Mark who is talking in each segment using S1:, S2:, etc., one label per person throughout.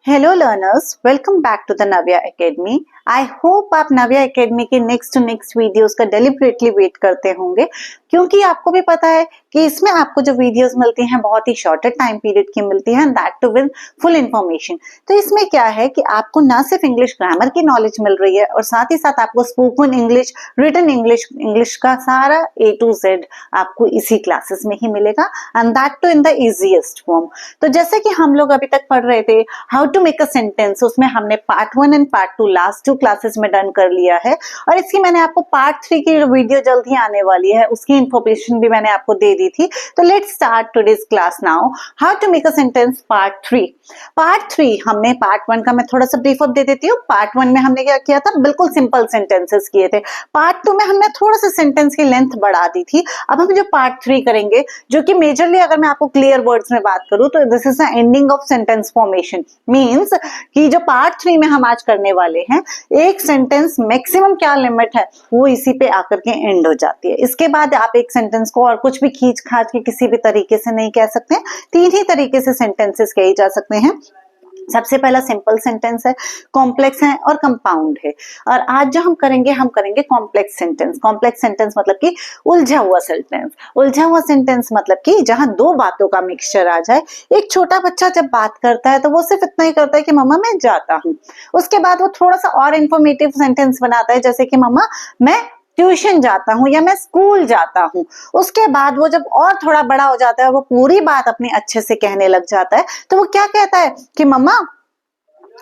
S1: Hello learners, welcome back to the Navya academy. I hope आप Navya academy के next to next videos का deliberately wait करते होंगे, क्योंकि आपको भी पता है कि इसमें आपको जो वीडियोस मिलती हैं बहुत ही शॉर्टर टाइम पीरियड की मिलती हैं, that too with full information. तो इसमें क्या है कि आपको ना सिर्फ इंग्लिश ग्रामर की नॉलेज मिल रही है और साथ ही साथ आपको स्पोकन इंग्लिश, रिटन इंग्लिश का सारा A to Z आपको इसी क्लासेस में ही मिलेगा, and that too in the easiest form. तो जैसे कि हम लोग अभी तक पढ़ रहे थे how to make a sentence, उसमें हमने part 1 and part 2 last 2 classes में डन कर लिया है, और इसकी मैंने आपको पार्ट 3 की वीडियो जल्द ही आने वाली है, उसकी इंफॉर्मेशन भी मैंने आपको दे दी थी। तो let's start today's class now, how to make a sentence part 3। Part 3 हमने पार्ट 1 का मैं थोड़ा सा ब्रीफ अप दे देती हूँ। पार्ट 1 में हमने क्या किया था, बिल्कुल सिंपल सेंटेंसेस किए थे। पार्ट 2 में हमने थोड़ा सा सेंटेंस की लेंथ बढ़ा दी थी। अब हम जो पार्ट 3 करेंगे, जो कि मेजरली अगर मैं आपको क्लियर वर्ड्स में बात करूं तो this is the ending of sentence formation. Means कि जो पार्ट 3 में हम आज करने वाले हैं, एक सेंटेंस मैक्सिमम क्या लिमिट है वो इसी पे आकर के एंड हो जाती है। इसके बाद आप एक सेंटेंस को और कुछ भी खींच खाच के किसी भी तरीके से नहीं कह सकते। 3 ही तरीके से सेंटेंसेस कहे जा सकते हैं। सबसे पहला सिंपल सेंटेंस है, कॉम्प्लेक्स है और कंपाउंड है। और आज जो हम करेंगे कॉम्प्लेक्स सेंटेंस। कॉम्प्लेक्स सेंटेंस मतलब कि उलझा हुआ सेंटेंस। उलझा हुआ सेंटेंस मतलब कि जहां दो बातों का मिक्सचर आ जाए। एक छोटा बच्चा जब बात करता है तो वो सिर्फ इतना ही करता है कि मम्मा मैं जाता हूँ। उसके बाद वो थोड़ा सा और इंफॉर्मेटिव सेंटेंस बनाता है, जैसे कि मम्मा मैं ट्यूशन जाता हूँ या मैं स्कूल जाता हूँ। उसके बाद वो जब और थोड़ा बड़ा हो जाता है, वो पूरी बात अपने अच्छे से कहने लग जाता है, तो वो क्या कहता है कि मम्मा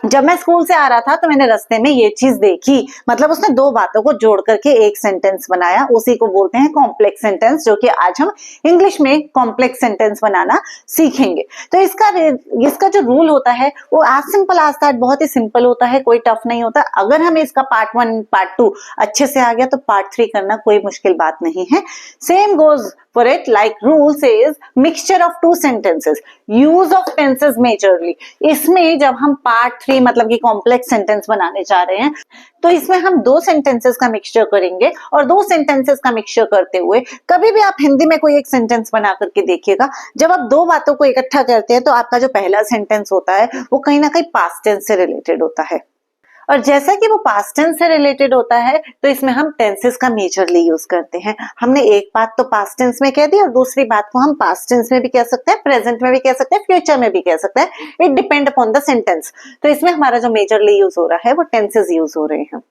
S1: जब मैं स्कूल से आ रहा था तो मैंने रास्ते में ये चीज देखी। मतलब उसने दो बातों को जोड़ करके एक सेंटेंस बनाया, उसी को बोलते हैं कॉम्प्लेक्स सेंटेंस, जो कि आज हम इंग्लिश में कॉम्प्लेक्स सेंटेंस बनाना सीखेंगे। तो इसका जो रूल होता है वो एज सिंपल एज दैट, बहुत ही सिंपल होता है, कोई टफ नहीं होता। अगर हमें इसका पार्ट 1 पार्ट 2 अच्छे से आ गया तो पार्ट 3 करना कोई मुश्किल बात नहीं है। Same goes for it, like rule says mixture of two sentences, use of tenses majorly। इसमें जब हम पार्ट 3 मतलब कि कॉम्प्लेक्स सेंटेंस बनाने जा रहे हैं, तो इसमें हम दो सेंटेंसेस का मिक्सचर करेंगे, और दो सेंटेंसेस का मिक्सचर करते हुए कभी भी आप हिंदी में कोई एक सेंटेंस बना करके देखिएगा, जब आप दो बातों को इकट्ठा करते हैं तो आपका जो पहला सेंटेंस होता है वो कहीं ना कहीं पास्ट टेंस से रिलेटेड होता है। और जैसा कि वो पास्ट टेंस से रिलेटेड होता है तो इसमें हम टेंसेस का मेजरली यूज करते हैं। हमने एक बात तो पास्ट टेंस में कह दी और दूसरी बात को हम पास्ट टेंस में भी कह सकते हैं, प्रेजेंट में भी कह सकते हैं, फ्यूचर में भी कह सकते हैं। It depend upon the sentence. तो इसमें हमारा जो मेजरली यूज हो रहा है वो टेंसेस यूज हो रहे हैं।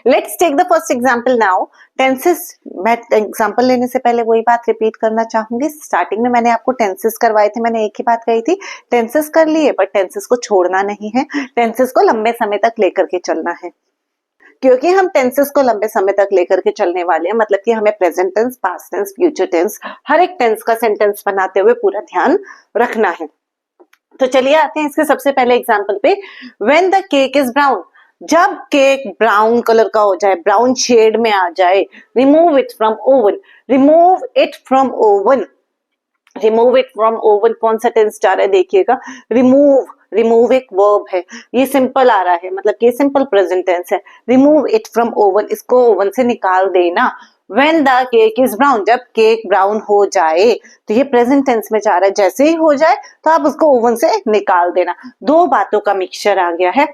S1: Let's take the first example now. Tenses, मैं एग्जाम्पल लेने से पहले वही बात रिपीट करना चाहूंगी। स्टार्टिंग में मैंने आपको टेंसेस करवाए थे, मैंने एक ही बात कही थी, टेंसेस कर लिए, बट टेंसेस को छोड़ना नहीं है, टेंसेस को लंबे समय तक लेकर के चलना है। क्योंकि हम टेंसेस को लंबे समय तक लेकर के चलने वाले हैं, मतलब कि हमें present tense, past tense, future tense, हर एक टेंस का सेंटेंस बनाते हुए पूरा ध्यान रखना है। तो चलिए आते हैं इसके सबसे पहले एग्जाम्पल पे। When the cake is brown, जब केक ब्राउन कलर का हो जाए, ब्राउन शेड में आ जाए। Remove it from oven, remove it from oven, remove it from oven कौन सा टेंस जा रहा है देखिएगा। रिमूव, रिमूव एक वर्ब है, ये सिंपल आ रहा है, मतलब कि सिंपल प्रेजेंट टेंस है। रिमूव इट फ्रॉम ओवन, इसको ओवन से निकाल देना। When the cake is brown, जब केक ब्राउन हो जाए, तो ये प्रेजेंट टेंस में जा रहा है, जैसे ही हो जाए तो आप उसको ओवन से निकाल देना। दो बातों का मिक्सचर आ गया है।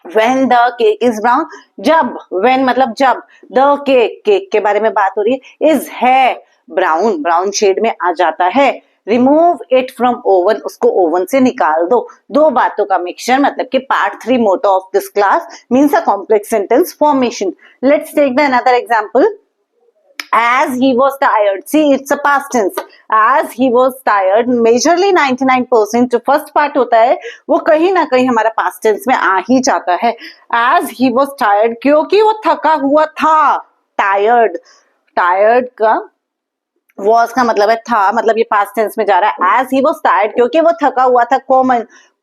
S1: When the cake is brown, जब, when मतलब जब, the cake, केक के बारे में बात हो रही है, is है ब्राउन, ब्राउन शेड में आ जाता है। रिमूव इट फ्रॉम ओवन, उसको ओवन से निकाल दो। दो बातों का मिक्सचर, मतलब कि part 3 motto of this class means a complex sentence formation. Let's take the another example. As he was tired, see it's a past tense, as he was tired, majorly 99% जो first part होता है वो कहीं ना कहीं हमारा past tense में आ ही जाता है। as he was tired, क्योंकि वो थका हुआ था। tired, tired का was का मतलब है था, मतलब ये पास्ट टेंस में जा रहा है। as he was tired, क्योंकि वो थका हुआ था।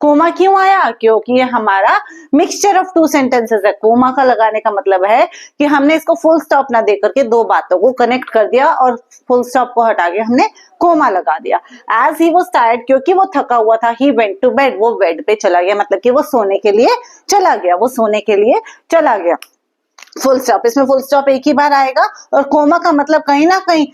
S1: कोमा क्यों आया, क्योंकि ये हमारा मिक्सचर ऑफ टू सेंटेंसेस है। कोमा का लगाने का मतलब है कि हमने इसको फुल स्टॉप ना देकर के दो बातों को कनेक्ट कर दिया और फुल स्टॉप को हटा के हमने कोमा लगा दिया। as he was tired, क्योंकि वो थका हुआ था। he went to bed, वो बेड पे चला गया, मतलब कि वो सोने के लिए चला गया, वो सोने के लिए चला गया। फुल स्टॉप, इसमें फुल स्टॉप एक ही बार आएगा, और कोमा का मतलब कहीं ना कहीं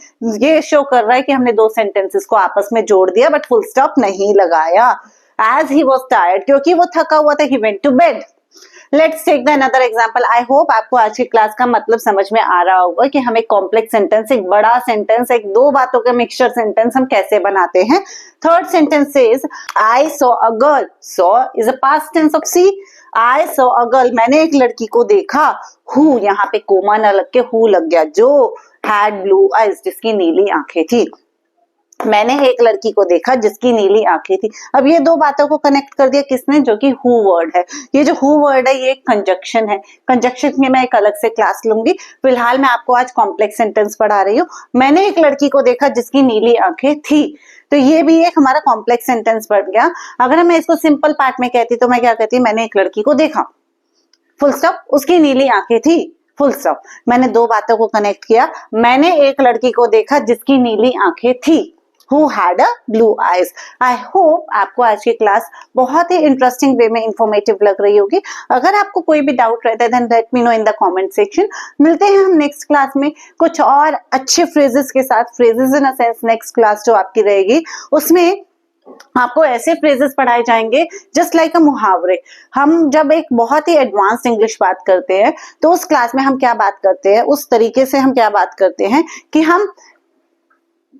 S1: ये शो कर रहा है कि हमने दो सेंटेंसेस को आपस में जोड़ दिया बट फुल स्टॉप नहीं लगाया। as he was tired, क्योंकि वो थका हुआ था, he went to bed. Let's take the another example. I hope आपको आज की क्लास का मतलब समझ में आ रहा होगा कि हम एक कॉम्प्लेक्स सेंटेंस, एक बड़ा सेंटेंस, एक दो बातों का मिक्सचर सेंटेंस हम कैसे बनाते हैं. Third sentence is I saw a girl. Saw is a past tense of see. I saw a girl, मैंने एक लड़की को देखा. हु, यहाँ पे कोमा न लग के हु लग गया. जो हैड ब्लू आईज, जिसकी नीली आंखें थी. मैंने एक लड़की को देखा जिसकी नीली आंखें थी. अब ये दो बातों को कनेक्ट कर दिया किसने, जो कि हु वर्ड है. ये जो हु वर्ड है ये एक कंजक्शन है. कंजक्शन में मैं एक अलग से क्लास लूंगी. फिलहाल मैं आपको आज कॉम्प्लेक्स सेंटेंस पढ़ा रही हूँ. मैंने एक लड़की को देखा जिसकी नीली आंखें थी. तो ये भी एक हमारा कॉम्प्लेक्स सेंटेंस बन गया. अगर मैं इसको सिंपल पार्ट में कहती तो मैं क्या कहती, मैंने एक लड़की को देखा, फुल स्टॉप, उसकी नीली आंखें थी, फुल स्टॉप. मैंने दो बातों को कनेक्ट किया. मैंने एक लड़की को देखा जिसकी नीली आंखें थी, who had a blue eyes. I hope आपको आज की क्लास बहुत ही इंटरेस्टिंग वे में इंफॉर्मेटिव लग रही होगी. अगर आपको कोई भी डाउट रहता है then let me know in the comment section. मिलते हैं हम नेक्स्ट क्लास में कुछ और अच्छे फ्रेजेस के साथ. Phrases in a sense next class जो आपकी रहेगी उसमें आपको ऐसे फ्रेजेस पढ़ाए जाएंगे जस्ट लाइक अ मुहावरे. हम जब एक बहुत ही एडवांस्ड इंग्लिश बात करते हैं तो उस क्लास में हम क्या बात करते हैं, उस तरीके से हम क्या बात करते हैं कि हम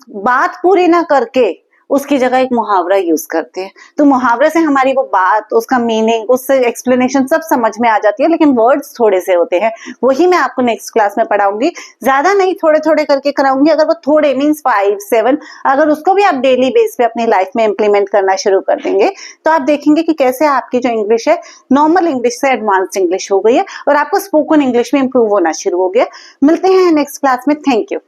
S1: बात पूरी ना करके उसकी जगह एक मुहावरा यूज करते हैं. तो मुहावरे से हमारी वो बात, उसका मीनिंग, उससे एक्सप्लेनेशन सब समझ में आ जाती है, लेकिन वर्ड्स थोड़े से होते हैं. वही मैं आपको नेक्स्ट क्लास में पढ़ाऊंगी. ज्यादा नहीं, थोड़े थोड़े करके कराऊंगी. अगर वो थोड़े मीन्स 5, 7, अगर उसको भी आप डेली बेस पे अपनी लाइफ में इंप्लीमेंट करना शुरू कर देंगे तो आप देखेंगे कि कैसे आपकी जो इंग्लिश है नॉर्मल इंग्लिश से एडवांस्ड इंग्लिश हो गई है और आपको स्पोकन इंग्लिश में इंप्रूव होना शुरू हो गया. मिलते हैं नेक्स्ट क्लास में. Thank you.